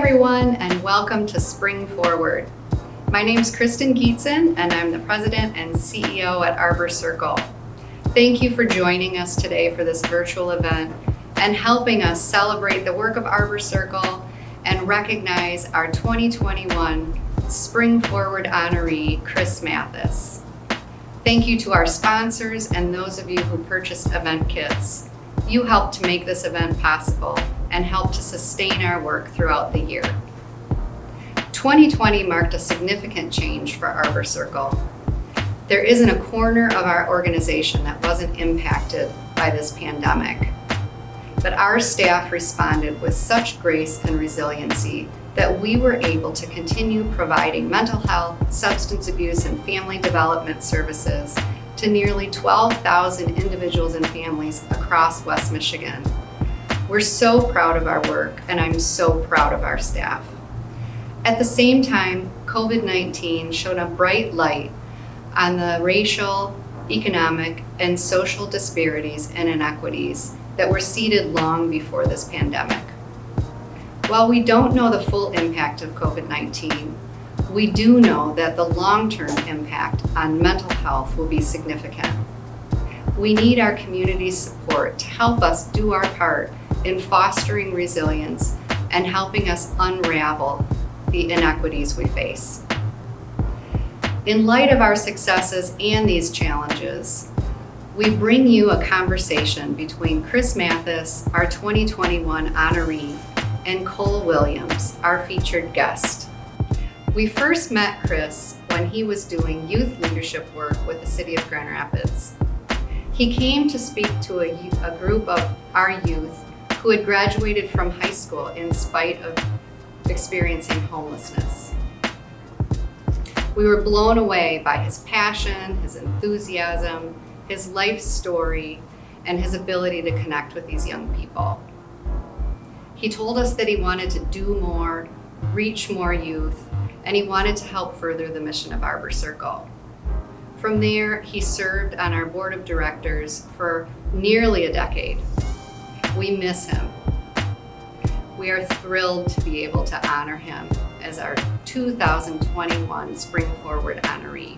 everyone, and welcome to Spring Forward. My name's Kristen Gietzen, and I'm the president and CEO at Arbor Circle. Thank you for joining us today for this virtual event and helping us celebrate the work of Arbor Circle and recognize our 2021 Spring Forward honoree, Kris Mathis. Thank you to our sponsors and those of you who purchased event kits. You helped to make this event possible and helped to sustain our work throughout the year. 2020 marked a significant change for Arbor Circle. There isn't a corner of our organization that wasn't impacted by this pandemic. But our staff responded with such grace and resiliency that we were able to continue providing mental health, substance abuse, and family development services to nearly 12,000 individuals and families across West Michigan. We're so proud of our work, and I'm so proud of our staff. At the same time, COVID-19 shone a bright light on the racial, economic, and social disparities and inequities that were seeded long before this pandemic. While we don't know the full impact of COVID-19, we do know that the long-term impact on mental health will be significant. We need our community's support to help us do our part in fostering resilience and helping us unravel the inequities we face. In light of our successes and these challenges, we bring you a conversation between Kris Mathis, our 2021 honoree, and Cole Williams, our featured guest. We first met Kris when he was doing youth leadership work with the city of Grand Rapids. He came to speak to a group of our youth who had graduated from high school in spite of experiencing homelessness. We were blown away by his passion, his enthusiasm, his life story, and his ability to connect with these young people. He told us that he wanted to do more, reach more youth, and he wanted to help further the mission of Arbor Circle. From there, he served on our board of directors for nearly a decade. We miss him. We are thrilled to be able to honor him as our 2021 Spring Forward honoree.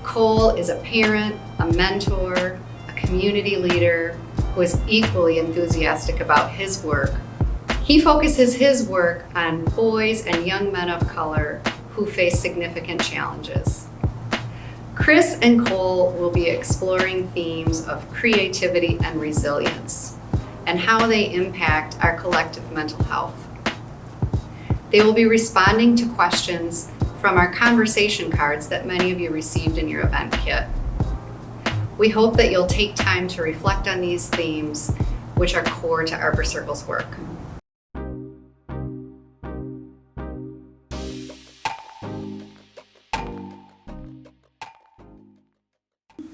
Cole is a parent, a mentor, a community leader who is equally enthusiastic about his work. He focuses his work on boys and young men of color who face significant challenges. Kris and Cole will be exploring themes of creativity and resilience and how they impact our collective mental health. They will be responding to questions from our conversation cards that many of you received in your event kit. We hope that you'll take time to reflect on these themes, which are core to Arbor Circle's work.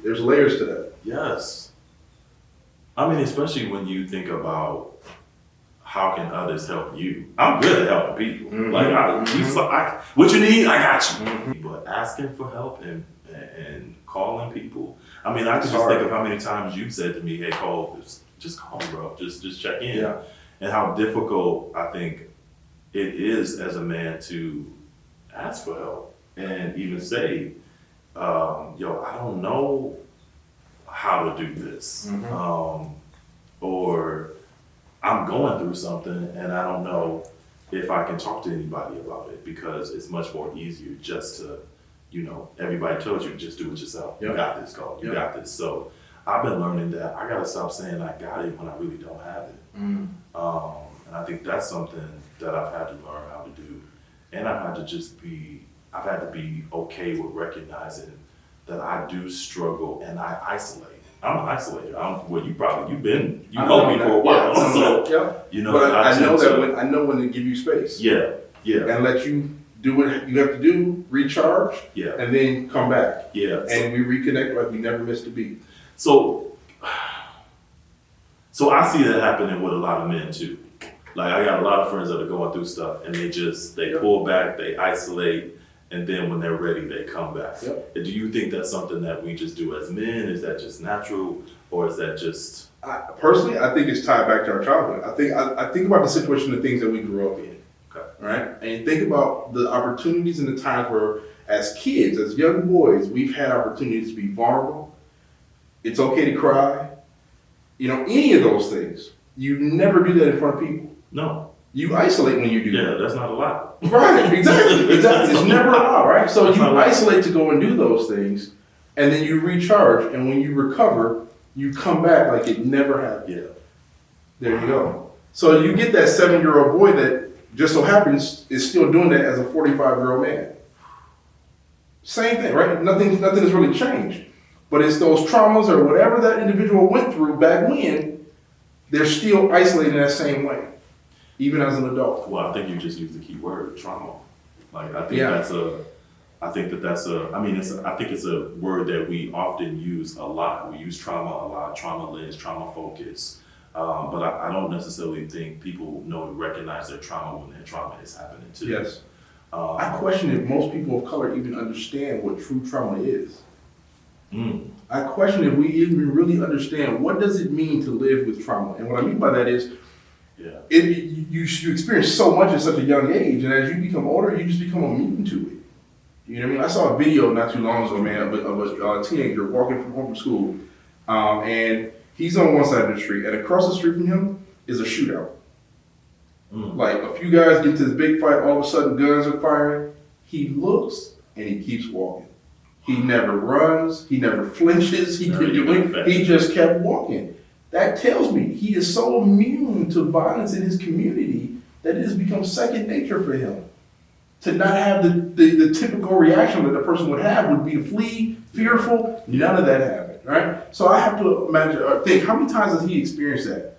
There's layers to that. Yes. I mean, especially when you think about how can others help you. I'm good at helping people. Like, what you need, I got you. But asking for help and calling people. I mean, I can just think of how many times you've said to me, "Hey, Cole, just call me, bro. Just check in." Yeah. And how difficult I think it is as a man to ask for help and even say, yo, I don't know how to do this. Or I'm going through something and I don't know if I can talk to anybody about it, because it's much more easier just to, everybody tells you just do it yourself. Yep. You got this, Cole. You got this. So I've been learning that I got to stop saying I got it when I really don't have it. And I think that's something that I've had to learn how to do. And I've had to be okay with recognizing that I do struggle and I isolate. I'm an isolator. You know me for a while. But I know when to give you space. Yeah. And let you do what you have to do, recharge, and then come back. Yeah. And we reconnect like we never missed a beat. So I see that happening with a lot of men too. Like, I got a lot of friends that are going through stuff and they pull back, they isolate, and then when they're ready, they come back. Yep. Do you think that's something that we just do as men? Is that just natural, or is that just Personally, I think it's tied back to our childhood. I think about the situation, the things that we grew up in, Okay. right? And think about the opportunities and the times where, as kids, as young boys, we've had opportunities to be vulnerable. It's okay to cry. Any of those things. You never do that in front of people. No. You isolate when you do that. Yeah, that's not allowed. Right, exactly. It's never allowed, right? So That's you not allowed. isolate to go and do those things, and then you recharge, and when you recover, you come back like it never happened. Yeah. There you go. So you get that 7-year-old boy that just so happens is still doing that as a 45-year-old man. Same thing, right? Nothing has really changed. But it's those traumas or whatever that individual went through back when, they're still isolated in that same way, even as an adult. Well, I think you just used the key word, trauma. Like, I think Yeah. I think it's a word that we often use a lot. We use trauma a lot, trauma lens, trauma focus. But I don't necessarily think people know to recognize their trauma when their trauma is happening too. Yes. I question if most people of color even understand what true trauma is. I question if we even really understand what does it mean to live with trauma. And what I mean by that is, you experience so much at such a young age, and as you become older, you just become immune to it. You know what I mean? I saw a video not too long ago, man, of a teenager walking home from school, and he's on one side of the street, and across the street from him is a shootout. Like a few guys get to this big fight, all of a sudden guns are firing. He looks and he keeps walking. He never runs, he never flinches, he didn't do anything. He just kept walking. That tells me he is so immune to violence in his community that it has become second nature for him. To not have the typical reaction that the person would have would be to flee, fearful. None of that happened, right? So I have to imagine, or think, how many times has he experienced that?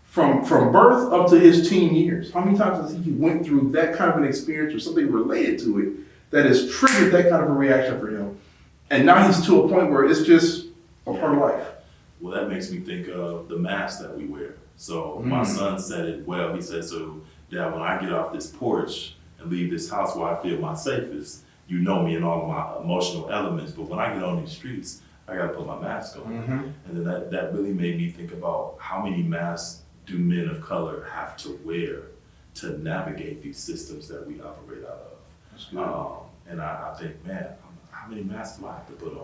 From birth up to his teen years, how many times has he went through that kind of an experience or something related to it that has triggered that kind of a reaction for him? And now he's to a point where it's just a part of life. Well, that makes me think of the mask that we wear. So my son said it well. He said, so Dad, when I get off this porch and leave this house where I feel my safest, you know me and all of my emotional elements. But when I get on these streets, I got to put my mask on. And then that really made me think about how many masks do men of color have to wear to navigate these systems that we operate out of. And I think, man, how many masks do I have to put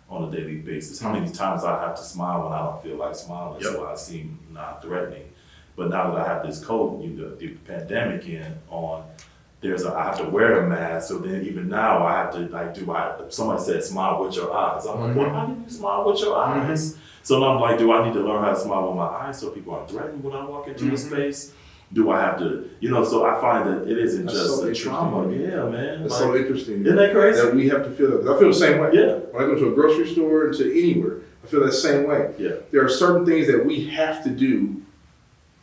on a daily basis? How many times I have to smile when I don't feel like smiling, so I seem non-threatening. But now that I have this COVID, the pandemic I have to wear a mask. So then even now I have to somebody said smile with your eyes. I'm like, well, how do you smile with your eyes? So now I'm like, do I need to learn how to smile with my eyes so people aren't threatened when I walk into a space? Do I have to, so I find that it isn't just a trauma. Yeah, man. That's so interesting. Isn't that crazy? That we have to feel that. I feel the same way. Yeah. When I go to a grocery store and to anywhere, I feel that same way. Yeah. There are certain things that we have to do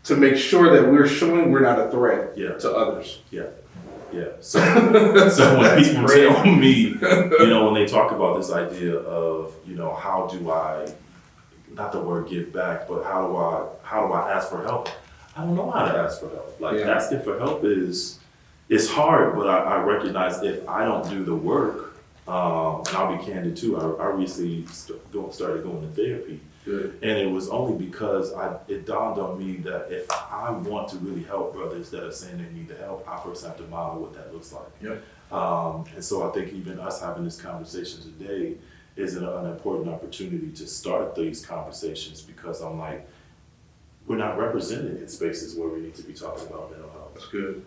to make sure that we're showing we're not a threat to others. Yeah. Yeah. So when people tell me, when they talk about this idea of, how do I, not the word give back, but how do I ask for help? I don't know how to ask for help. Asking for help it's hard, but I recognize if I don't do the work, and I'll be candid too, I recently started going to therapy. Good. And it was only because it dawned on me that if I want to really help brothers that are saying they need the help, I first have to model what that looks like. Yep. And so I think even us having this conversation today is an important opportunity to start these conversations, because I'm like, we're not represented in spaces where we need to be talking about mental health. That's good.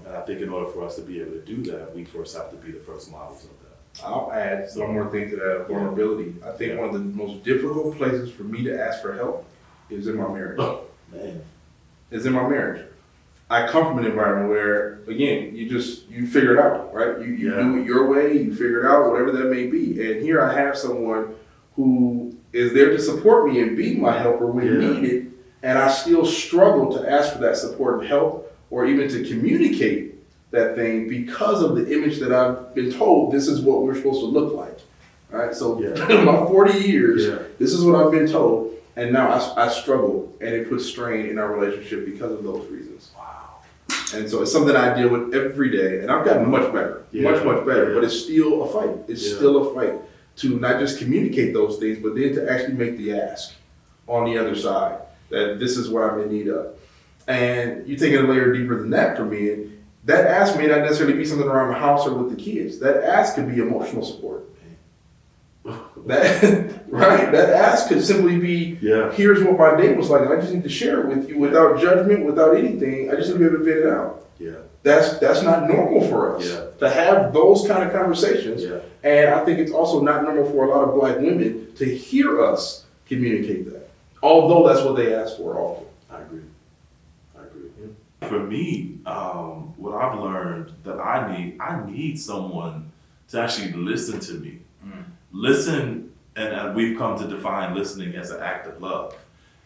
And I think in order for us to be able to do that, we first have to be the first models of that. I'll add one more thing to that, vulnerability. I think one of the most difficult places for me to ask for help is in my marriage. Oh, man. Is in my marriage. I come from an environment where, again, you figure it out, right? You do it your way, you figure it out, whatever that may be. And here I have someone who is there to support me and be my helper when needed, and I still struggle to ask for that support and help, or even to communicate that thing because of the image that I've been told this is what we're supposed to look like. All right, so in my 40 years, this is what I've been told, and now I struggle, and it puts strain in our relationship because of those reasons. Wow. And so it's something I deal with every day, and I've gotten much better, much better, but it's still a fight. It's still a fight to not just communicate those things, but then to actually make the ask on the other side, that this is what I'm in need of. And you take it a layer deeper than that for me, and that ask may not necessarily be something around the house or with the kids. That ask could be emotional support. That right? That ask could simply be, here's what my day was like, and I just need to share it with you without judgment, without anything. I just need to be able to vet it out. Yeah. That's not normal for us to have those kind of conversations. Yeah. And I think it's also not normal for a lot of Black women to hear us communicate that, although that's what they ask for often. I agree. For me, what I've learned that I need someone to actually listen to me. Listen, and we've come to define listening as an act of love.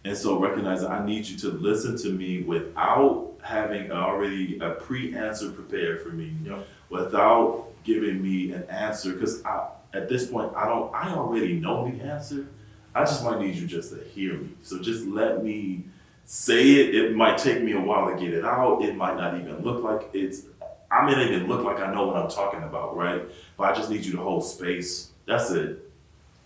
And so recognize that I need you to listen to me without having already a pre-answer prepared for me, without giving me an answer, because at this point, I already know the answer. I just might need you just to hear me. So just let me say it. It might take me a while to get it out. It might not even look like I may not even look like I know what I'm talking about, right? But I just need you to hold space. That's it.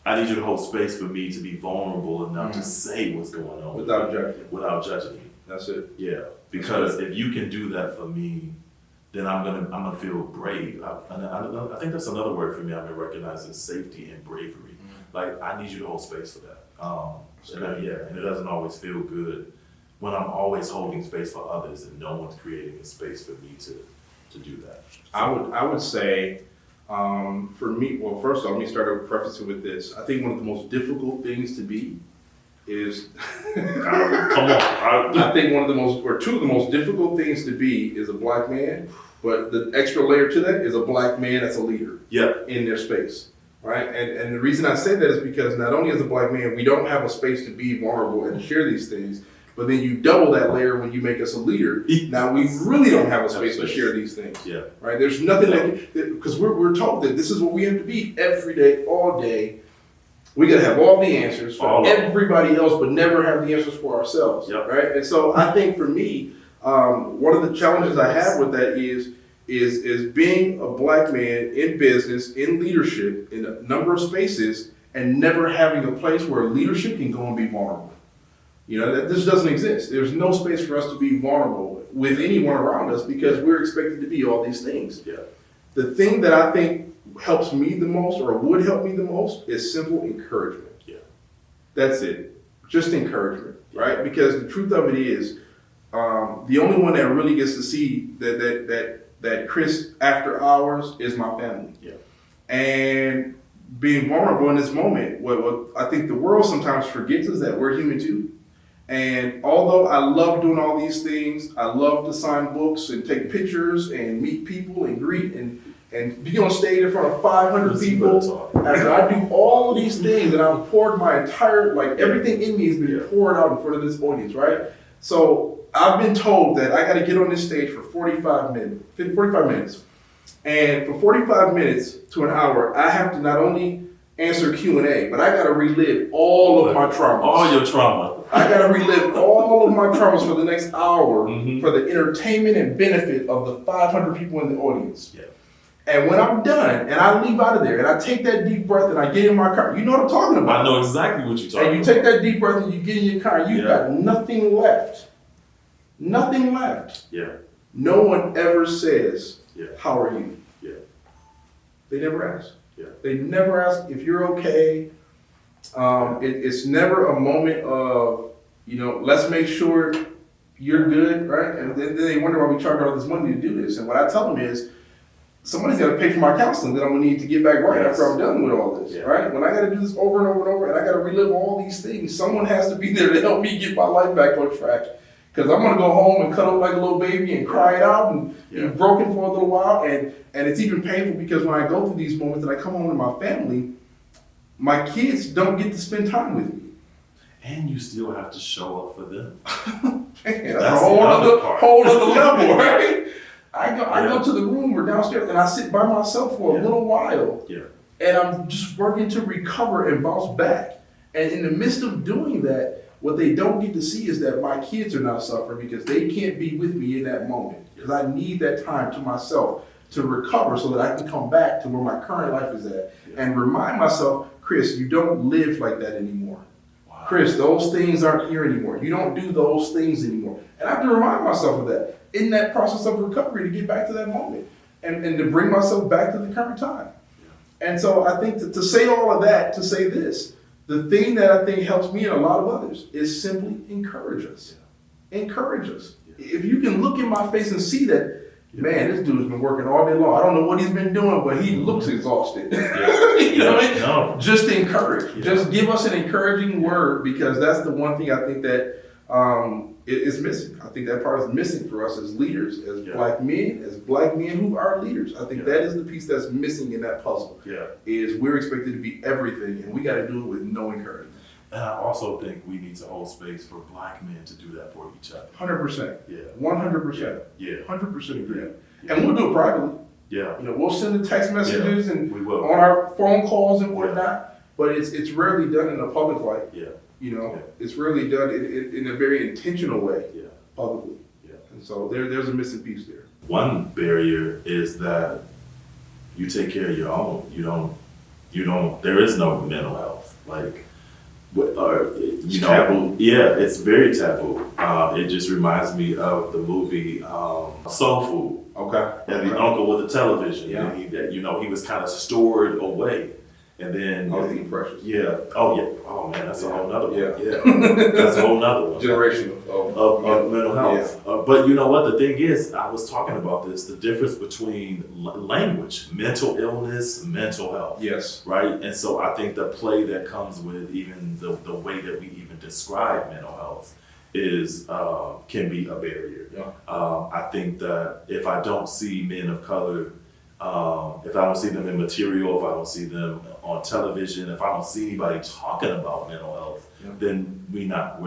I need you to hold space for me to be vulnerable enough to say what's going on. Without judging me. That's it. Yeah. Because if you can do that for me, then I'm gonna feel brave. I think that's another word for me I've been recognizing: safety and bravery. Like, I need you to hold space for that. And it doesn't always feel good when I'm always holding space for others and no one's creating a space for me to do that. I would say, for me, well, first off, let me start prefacing with this. I think one of the most difficult things to be is, come on. I think two of the most difficult things to be is a Black man, but the extra layer to that is a Black man that's a leader in their space. Right? And the reason I say that is because not only as a Black man, we don't have a space to be vulnerable and to share these things, but then you double that layer when you make us a leader. Now we really don't have a space to share these things. Yeah. Right? There's nothing because we're told that this is what we have to be every day, all day. We gotta have all the answers for everybody else, but never have the answers for ourselves. Yep. Right? And so I think for me, one of the challenges I have with that is being a Black man in business, in leadership, in a number of spaces, and never having a place where leadership can go and be vulnerable. That this doesn't exist. There's no space for us to be vulnerable with anyone around us because we're expected to be all these things. Yeah. The thing that I think helps me the most, or would help me the most, is simple encouragement. Yeah. That's it. Just encouragement, right? Because the truth of it is, the only one that really gets to see that Kris after hours is my family. Yeah. And being vulnerable in this moment, what I think the world sometimes forgets is that we're human too. And although I love doing all these things, I love to sign books and take pictures and meet people and greet and be on stage in front of 500 people. After I do all these things and I've poured my entire, everything in me has been poured out in front of this audience, right? So I've been told that I got to get on this stage for 45 minutes. And for 45 minutes to an hour, I have to not only answer Q&A, but I got to relive all of my traumas. All your trauma. I got to relive all of my traumas for the next hour for the entertainment and benefit of the 500 people in the audience. Yeah. And when I'm done and I leave out of there and I take that deep breath and I get in my car, you know what I'm talking about. I know exactly what you're talking about. And you take that deep breath and you get in your car, you've got nothing left. Nothing left. Yeah. No one ever says, how are you? Yeah. They never ask. Yeah. They never ask if you're okay. It's never a moment of, let's make sure you're good, right? And then they wonder why we charge all this money to do this. And what I tell them is, somebody's got to pay for my counseling that I'm going to need to get back right after I'm done with all this, right? When I got to do this over and over and over, and I got to relive all these things, someone has to be there to help me get my life back on track. Because I'm going to go home and cuddle like a little baby and cry it out and be broken for a little while. And it's even painful because when I go through these moments and I come home to my family, my kids don't get to spend time with me. And you still have to show up for them. Man, that's a whole other level, right? I go to the room or downstairs and I sit by myself for a little while. Yeah. And I'm just working to recover and bounce back. And in the midst of doing that, what they don't get to see is that my kids are not suffering because they can't be with me in that moment. Because I need that time to myself to recover so that I can come back to where my current life is at and remind myself, Kris, you don't live like that anymore. Wow. Kris, those things aren't here anymore. You don't do those things anymore. And I have to remind myself of that in that process of recovery to get back to that moment and to bring myself back to the current time. And so I think to say all of that, to say this, the thing that I think helps me and a lot of others is simply encourage us. Encourage us. If you can look in my face and see that, man, this dude's been working all day long. I don't know what he's been doing, but he looks exhausted. You know what I mean? No. Just encourage. Yeah. Just give us an encouraging word, because that's the one thing I think that is missing. I think that part is missing for us as leaders, as black men who are leaders. I think that is the piece that's missing in that puzzle. Is we're expected to be everything, and we got to do it with no encouragement. And I also think we need to hold space for black men to do that for each other. 100%. Yeah. 100%. Yeah. 100% agree. Yeah. And we'll do it privately. Yeah. You know, we'll send the text messages and we will. on our phone calls and whatnot, but it's rarely done in a public light. Yeah. You know, it's rarely done in a very intentional way. Yeah. Publicly. Yeah. And so there's a missing piece there. One barrier is that you take care of your own. You don't, there is no mental health. Like, It's taboo. Yeah, it's very taboo. It just reminds me of the movie Soul Food. Okay. And the uncle with the television. Yeah. And he was kind of stored away. And then Everything precious. Yeah. Oh yeah. Oh man, that's a whole nother one. Yeah. That's a whole nother one. Generation of mental health. But you know what? The thing is, I was talking about this, the difference between language, mental illness, mental health. Yes. Right? And so I think the play that comes with even the way that we even describe mental health is can be a barrier. Yeah. I think that if I don't see men of color, if I don't see them in material, if I don't see them on television, if I don't see anybody talking about mental health, then we're not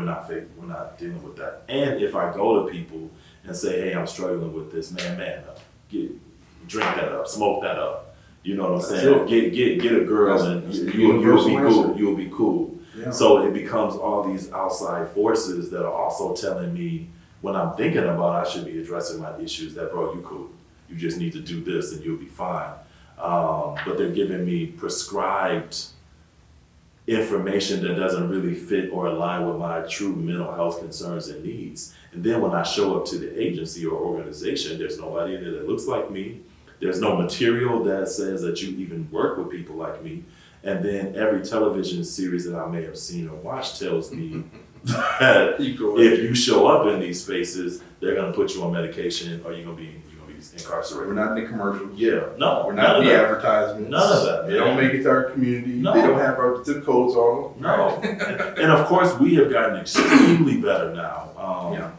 dealing with that. And if I go to people and say, hey, I'm struggling with this, man, drink that up, smoke that up. You know what I'm saying? Get a girl and you'll be cool. You'll be cool. Yeah. So it becomes all these outside forces that are also telling me when I'm thinking about I should be addressing my issues that, bro, you cool. You just need to do this and you'll be fine. But they're giving me prescribed information that doesn't really fit or align with my true mental health concerns and needs. And then when I show up to the agency or organization, there's nobody in there that looks like me. There's no material that says that you even work with people like me. And then every television series that I may have seen or watched tells me that if you show up in these spaces, they're gonna put you on medication or you're gonna be incarcerated. We're not in the commercial. Yeah, no. We're not in the advertisements. None of that. They don't make it to our community. No. They don't have our zip codes on them. No. And of course, we have gotten extremely better now.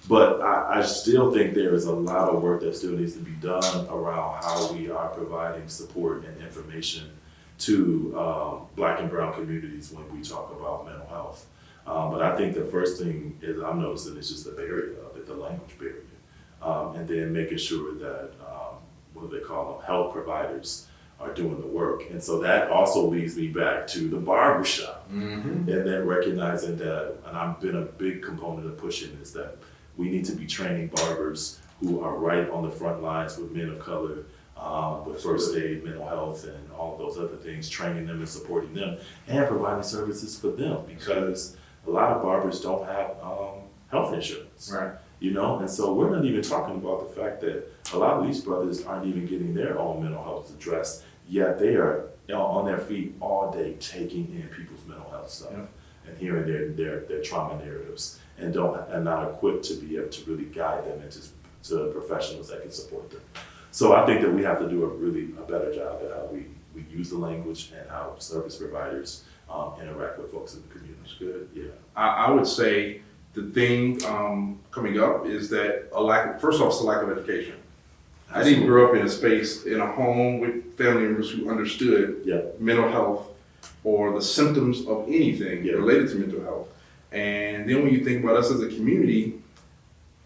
But I still think there is a lot of work that still needs to be done around how we are providing support and information to Black and brown communities when we talk about mental health. But I think the first thing is I'm noticing is just the barrier of it, the language barrier. And then making sure that, what do they call them, health providers are doing the work. And so that also leads me back to the barbershop. And then recognizing that, and I've been a big component of pushing this, that we need to be training barbers who are right on the front lines with men of color, with first aid, mental health, and all of those other things, training them and supporting them, and providing services for them, because a lot of barbers don't have health insurance. Right. You know, and so we're not even talking about the fact that a lot of these brothers aren't even getting their own mental health addressed, yet they are on their feet all day taking in people's mental health stuff and hearing their trauma narratives and not equipped to be able to really guide them into to professionals that can support them. So I think that we have to do a better job at how we use the language and how service providers interact with folks in the community. That's good. Yeah. I would say the thing coming up is that first off, it's a lack of education. I didn't grow up in a space, in a home with family members who understood mental health or the symptoms of anything related to mental health. And then when you think about us as a community,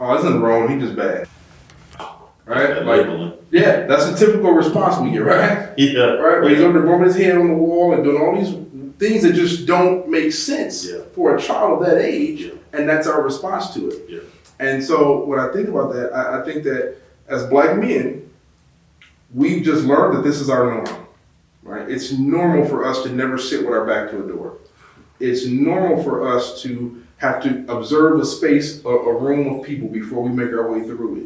oh, there's nothing wrong, he's just bad. Right? Labeling. Yeah, that's a typical response we get, right? Yeah. Right? Where he's over there bumping his head on the wall and doing all these things that just don't make sense for a child of that age, and that's our response to it. Yeah. And so when I think about that, I think that as Black men, we've just learned that this is our norm, right? It's normal for us to never sit with our back to a door. It's normal for us to have to observe a space, a room of people before we make our way through it.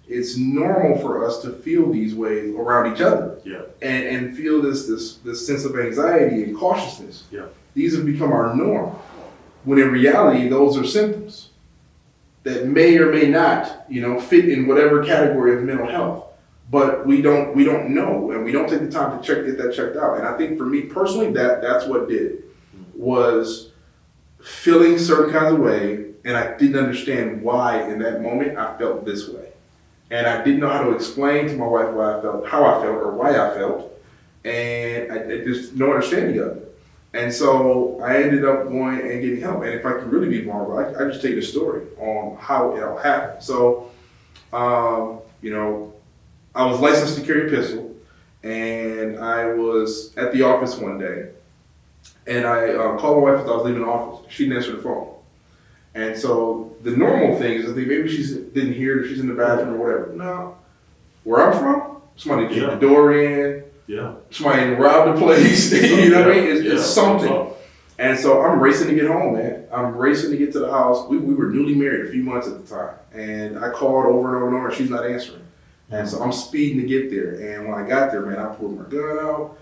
It's normal for us to feel these ways around each other, and feel this sense of anxiety and cautiousness. These have become our norm, when in reality those are symptoms that may or may not, fit in whatever category of mental health. But we don't know, and we don't take the time to get that checked out. And I think for me personally, that's what did, was feeling certain kinds of way, and I didn't understand why in that moment I felt this way. And I didn't know how to explain to my wife how I felt, or why I felt, and I just no understanding of it. And so I ended up going and getting help. And if I can really be vulnerable, I just take the story on how it all happened. So, I was licensed to carry a pistol, and I was at the office one day, and I called my wife as I was leaving the office. She didn't answer the phone. And so the normal thing is I think maybe she didn't hear it, or she's in the bathroom or whatever. No. Where I'm from, somebody kicked the door in. Somebody robbed the place. You know what I mean? It's something. And so I'm racing to get home, man. I'm racing to get to the house. We were newly married a few months at the time. And I called over and over and over, and she's not answering. And so I'm speeding to get there. And when I got there, man, I pulled my gun out,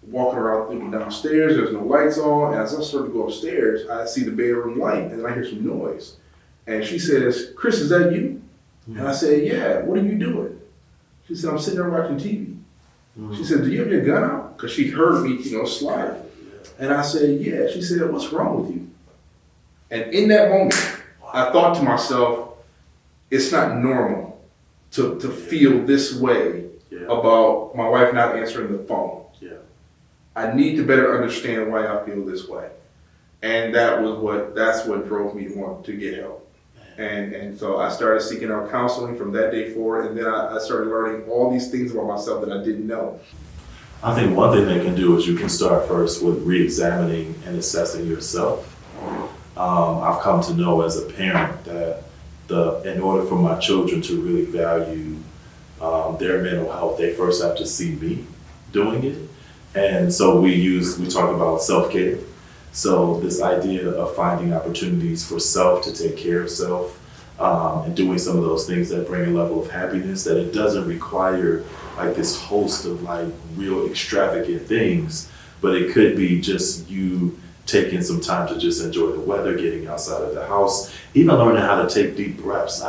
walking around, looking downstairs. There's no lights on. And as I started to go upstairs, I see the bedroom light, and I hear some noise. And she says, "Kris, is that you?" And I said, "Yeah, what are you doing?" She said, "I'm sitting there watching TV." She said, "Do you have your gun out?" Because she heard me, slide. And I said, "Yeah." She said, "What's wrong with you?" And in that moment, I thought to myself, it's not normal to feel this way about my wife not answering the phone. I need to better understand why I feel this way. And that's what drove me to want to get help. And so I started seeking out counseling from that day forward, and then I started learning all these things about myself that I didn't know. I think one thing they can do is you can start first with re-examining and assessing yourself. I've come to know as a parent that in order for my children to really value their mental health, they first have to see me doing it. And so we talk about self-care. So this idea of finding opportunities for self to take care of self, and doing some of those things that bring a level of happiness, that it doesn't require like this host of like real extravagant things, but it could be just you taking some time to just enjoy the weather, getting outside of the house, even learning how to take deep breaths.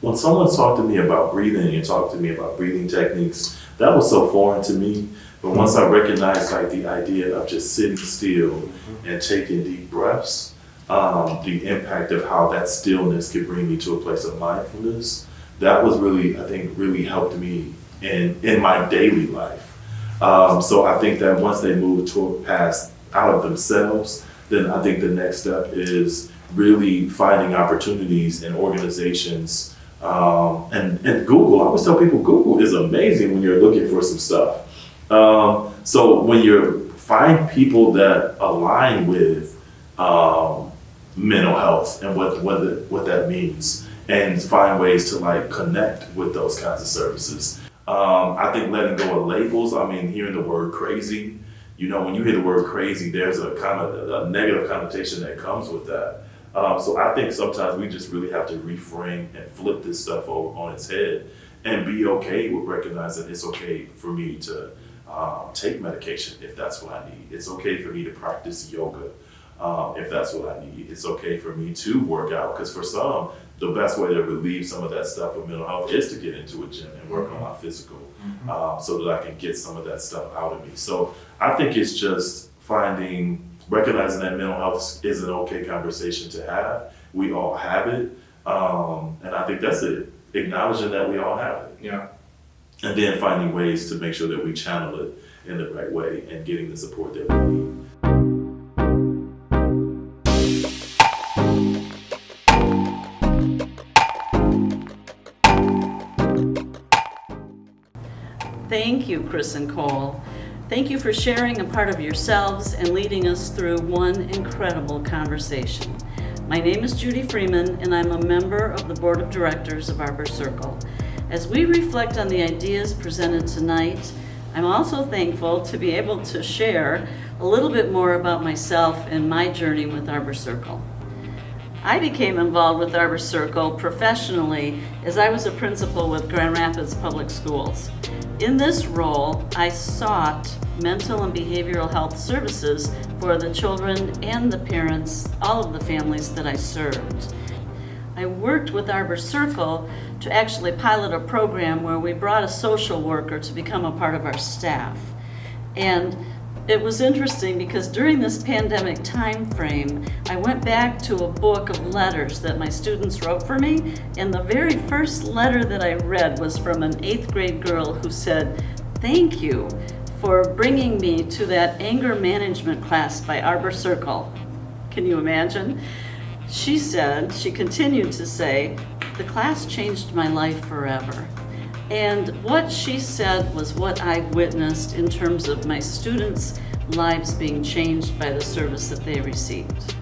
When someone talked to me about breathing and talked to me about breathing techniques, that was so foreign to me. But once I recognized like the idea of just sitting still and taking deep breaths, the impact of how that stillness could bring me to a place of mindfulness, that was really, I think, really helped me in my daily life. So I think that once they move past out of themselves, then I think the next step is really finding opportunities in organizations. And Google, I always tell people Google is amazing when you're looking for some stuff. So when you find people that align with mental health and what that means, and find ways to like connect with those kinds of services. I think letting go of labels. I mean, hearing the word crazy, when you hear the word crazy, there's a kind of a negative connotation that comes with that. So I think sometimes we just really have to reframe and flip this stuff on its head and be okay with recognizing it's okay for me to take medication if that's what I need. It's okay for me to practice yoga if that's what I need. It's okay for me to work out, because for some, the best way to relieve some of that stuff with mental health is to get into a gym and work on my physical, so that I can get some of that stuff out of me. So I think it's just recognizing that mental health is an okay conversation to have. We all have it, and I think that's it. Acknowledging that we all have it. Yeah. And then finding ways to make sure that we channel it in the right way and getting the support that we need. Thank you, Kris and Cole. Thank you for sharing a part of yourselves and leading us through one incredible conversation. My name is Judy Freeman, and I'm a member of the Board of Directors of Arbor Circle. As we reflect on the ideas presented tonight, I'm also thankful to be able to share a little bit more about myself and my journey with Arbor Circle. I became involved with Arbor Circle professionally as I was a principal with Grand Rapids Public Schools. In this role, I sought mental and behavioral health services for the children and the parents, all of the families that I served. I worked with Arbor Circle to actually pilot a program where we brought a social worker to become a part of our staff. And it was interesting because during this pandemic time frame, I went back to a book of letters that my students wrote for me, and the very first letter that I read was from an 8th grade girl who said, "Thank you for bringing me to that anger management class by Arbor Circle." Can you imagine? She continued to say, "The class changed my life forever." And what she said was what I witnessed in terms of my students' lives being changed by the service that they received.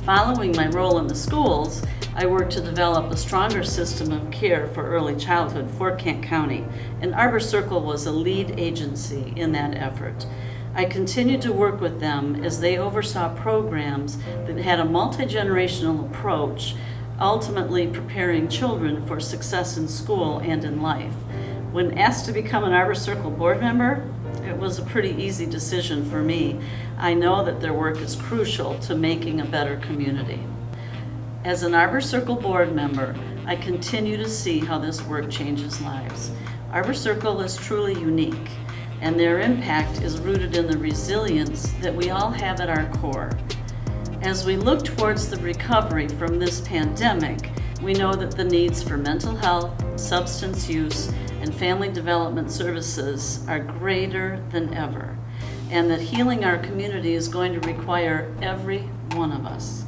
Following my role in the schools, I worked to develop a stronger system of care for early childhood for Kent County, and Arbor Circle was a lead agency in that effort. I continued to work with them as they oversaw programs that had a multi-generational approach, ultimately preparing children for success in school and in life. When asked to become an Arbor Circle board member, it was a pretty easy decision for me. I know that their work is crucial to making a better community. As an Arbor Circle board member, I continue to see how this work changes lives. Arbor Circle is truly unique, and their impact is rooted in the resilience that we all have at our core. As we look towards the recovery from this pandemic, we know that the needs for mental health, substance use, and family development services are greater than ever, and that healing our community is going to require every one of us.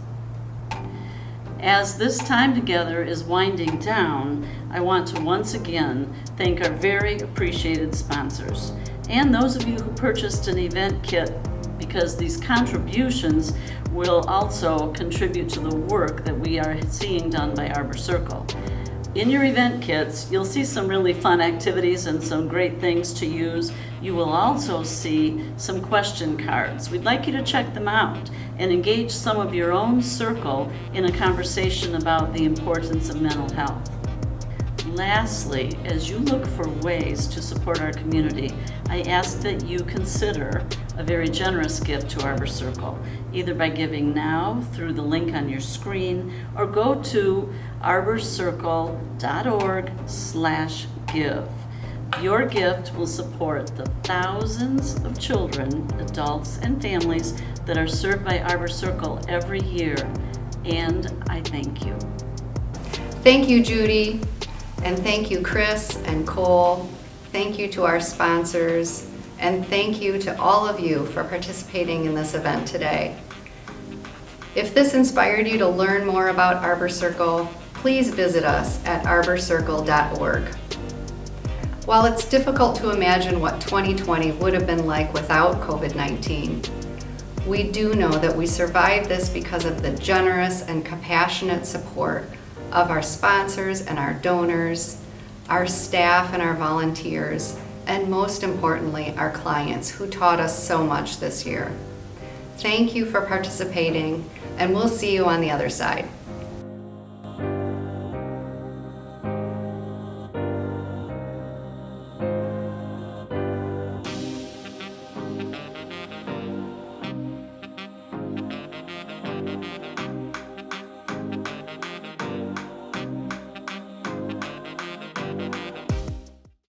As this time together is winding down, I want to once again thank our very appreciated sponsors and those of you who purchased an event kit, because these contributions will also contribute to the work that we are seeing done by Arbor Circle. In your event kits, you'll see some really fun activities and some great things to use. You will also see some question cards. We'd like you to check them out and engage some of your own circle in a conversation about the importance of mental health. Lastly, as you look for ways to support our community, I ask that you consider a very generous gift to Arbor Circle, either by giving now through the link on your screen, or go to arborcircle.org/give. Your gift will support the thousands of children, adults, and families that are served by Arbor Circle every year, and I thank you. Thank you, Judy, and thank you, Kris and Cole. Thank you to our sponsors, and thank you to all of you for participating in this event today. If this inspired you to learn more about Arbor Circle, please visit us at arborcircle.org. While it's difficult to imagine what 2020 would have been like without COVID-19, we do know that we survived this because of the generous and compassionate support of our sponsors and our donors, our staff and our volunteers, and most importantly, our clients who taught us so much this year. Thank you for participating, and we'll see you on the other side.